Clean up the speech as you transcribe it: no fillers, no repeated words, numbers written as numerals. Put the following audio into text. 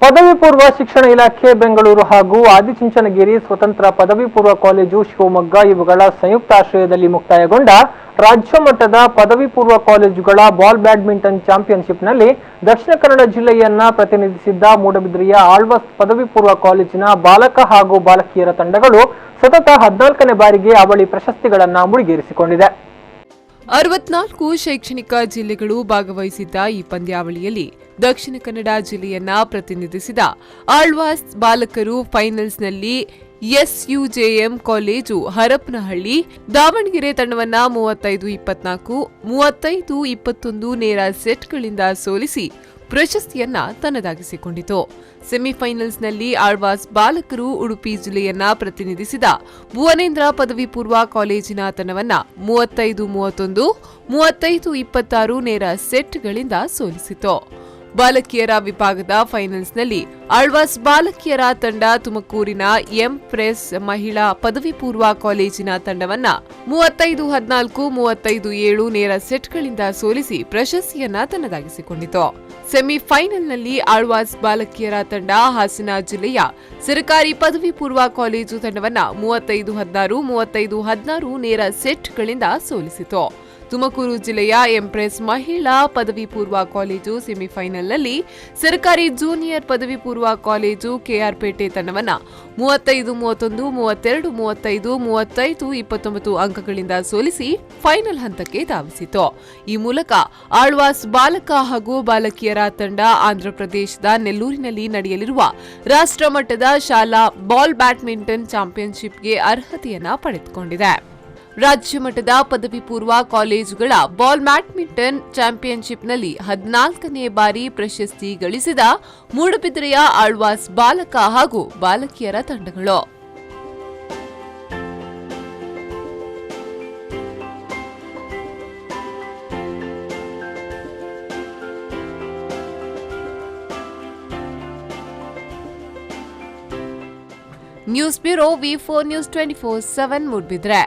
ಪದವಿ ಪೂರ್ವ ಶಿಕ್ಷಣ ಇಲಾಖೆ ಬೆಂಗಳೂರು ಹಾಗೂ ಆದಿಚುಂಚನಗಿರಿ ಸ್ವತಂತ್ರ ಪದವಿ ಪೂರ್ವ ಕಾಲೇಜು ಶಿವಮೊಗ್ಗ ಇವುಗಳ ಸಂಯುಕ್ತಾಶ್ರಯದಲ್ಲಿ ಮುಕ್ತಾಯಗೊಂಡ ರಾಜ್ಯ ಮಟ್ಟದ ಪದವಿ ಪೂರ್ವ ಕಾಲೇಜುಗಳ ಬಾಲ್ ಬ್ಯಾಡ್ಮಿಂಟನ್ ಚಾಂಪಿಯನ್ಶಿಪ್ನಲ್ಲಿ ದಕ್ಷಿಣ ಕನ್ನಡ ಜಿಲ್ಲೆಯನ್ನ ಪ್ರತಿನಿಧಿಸಿದ್ದ ಮೂಡಬಿದ್ರೆಯ ಆಳ್ವಾಸ್ ಪದವಿ ಪೂರ್ವ ಕಾಲೇಜಿನ ಬಾಲಕ ಹಾಗೂ ಬಾಲಕಿಯರ ತಂಡಗಳು ಸತತ 14ನೇ ಬಾರಿಗೆ ಅವಳಿ ಪ್ರಶಸ್ತಿಗಳನ್ನು ಮುಡಿಗೇರಿಸಿಕೊಂಡಿದೆ. 64 ಶೈಕ್ಷಣಿಕ ಜಿಲ್ಲೆಗಳು ಭಾಗವಹಿಸಿದ್ದ ಈ ಪಂದ್ಯಾವಳಿಯಲ್ಲಿ ದಕ್ಷಿಣ ಕನ್ನಡ ಜಿಲ್ಲೆಯನ್ನ ಪ್ರತಿನಿಧಿಸಿದ ಆಳ್ವಾಸ್ ಬಾಲಕರು ಫೈನಲ್ಸ್ನಲ್ಲಿ ಎಸ್ಯುಜೆಎಂ ಕಾಲೇಜು ಹರಪನಹಳ್ಳಿ ದಾವಣಗೆರೆ ತಂಡವನ್ನ 35-24, 35-21 ನೇರ ಸೆಟ್ಗಳಿಂದ ಸೋಲಿಸಿ ಪ್ರಶಸ್ತಿಯನ್ನ ತನ್ನದಾಗಿಸಿಕೊಂಡಿತು. ಸೆಮಿಫೈನಲ್ಸ್ನಲ್ಲಿ ಆಳ್ವಾಸ್ ಬಾಲಕರು ಉಡುಪಿ ಜಿಲ್ಲೆಯನ್ನ ಪ್ರತಿನಿಧಿಸಿದ ಭುವನೇಂದ್ರ ಪದವಿ ಪೂರ್ವ ಕಾಲೇಜಿನ ತಂಡವನ್ನ 35-31, 35-26 ನೇರ ಸೆಟ್ಗಳಿಂದ ಸೋಲಿಸಿತು. ಬಾಲಕಿಯರ ವಿಭಾಗದ ಫೈನಲ್ಸ್ನಲ್ಲಿ ಆಳ್ವಾಸ್ ಬಾಲಕಿಯರ ತಂಡ ತುಮಕೂರಿನ ಎಂಪ್ರೆಸ್ ಮಹಿಳಾ ಪದವಿ ಪೂರ್ವ ಕಾಲೇಜಿನ ತಂಡವನ್ನ 35-14, 35-7 ನೇರ ಸೆಟ್ಗಳಿಂದ ಸೋಲಿಸಿ ಪ್ರಶಸ್ತಿಯನ್ನ ತನ್ನದಾಗಿಸಿಕೊಂಡಿತು. ಸೆಮಿಫೈನಲ್ನಲ್ಲಿ ಆಳ್ವಾಸ್ ಬಾಲಕಿಯರ ತಂಡ ಹಾಸನ ಜಿಲ್ಲೆಯ ಸರ್ಕಾರಿ ಪದವಿ ಪೂರ್ವ ಕಾಲೇಜು ತಂಡವನ್ನ 35-16, 35-16 ನೇರ ಸೆಟ್ಗಳಿಂದ ಸೋಲಿಸಿತು. ತುಮಕೂರು ಜಿಲ್ಲೆಯ ಎಂಪ್ರೆಸ್ ಮಹಿಳಾ ಪದವಿ ಪೂರ್ವ ಕಾಲೇಜು ಸೆಮಿಫೈನಲ್ನಲ್ಲಿ ಸರ್ಕಾರಿ ಜೂನಿಯರ್ ಪದವಿ ಪೂರ್ವ ಕಾಲೇಜು ಕೆಆರ್ಪೇಟೆ ತಂಡವನ್ನ 35-31, 32-35, 35-29 ಅಂಕಗಳಿಂದ ಸೋಲಿಸಿ ಫೈನಲ್ ಹಂತಕ್ಕೆ ಧಾವಿಸಿತು. ಈ ಮೂಲಕ ಆಳ್ವಾಸ್ ಬಾಲಕ ಹಾಗೂ ಬಾಲಕಿಯರ ತಂಡ ಆಂಧ್ರಪ್ರದೇಶದ ನೆಲ್ಲೂರಿನಲ್ಲಿ ನಡೆಯಲಿರುವ ರಾಷ್ಟ್ರಮಟ್ಟದ ಶಾಲಾ ಬಾಲ್ ಬ್ಯಾಡ್ಮಿಂಟನ್ ಚಾಂಪಿಯನ್ಶಿಪ್ಗೆ ಅರ್ಹತೆಯನ್ನ ಪಡೆದುಕೊಂಡಿದೆ. ರಾಜ್ಯ ಮಟ್ಟದ ಪದವಿ ಪೂರ್ವ ಕಾಲೇಜುಗಳ ಬಾಲ್ ಬ್ಯಾಡ್ಮಿಂಟನ್ ಚಾಂಪಿಯನ್ಶಿಪ್ನಲ್ಲಿ 14ನೇ ಬಾರಿ ಪ್ರಶಸ್ತಿ ಗಳಿಸಿದ ಮೂಡಬಿದ್ರೆಯ ಆಳ್ವಾಸ್ ಬಾಲಕ ಹಾಗೂ ಬಾಲಕಿಯರ ತಂಡಗಳು. News bureau V4 News 24/7 Moodbidri.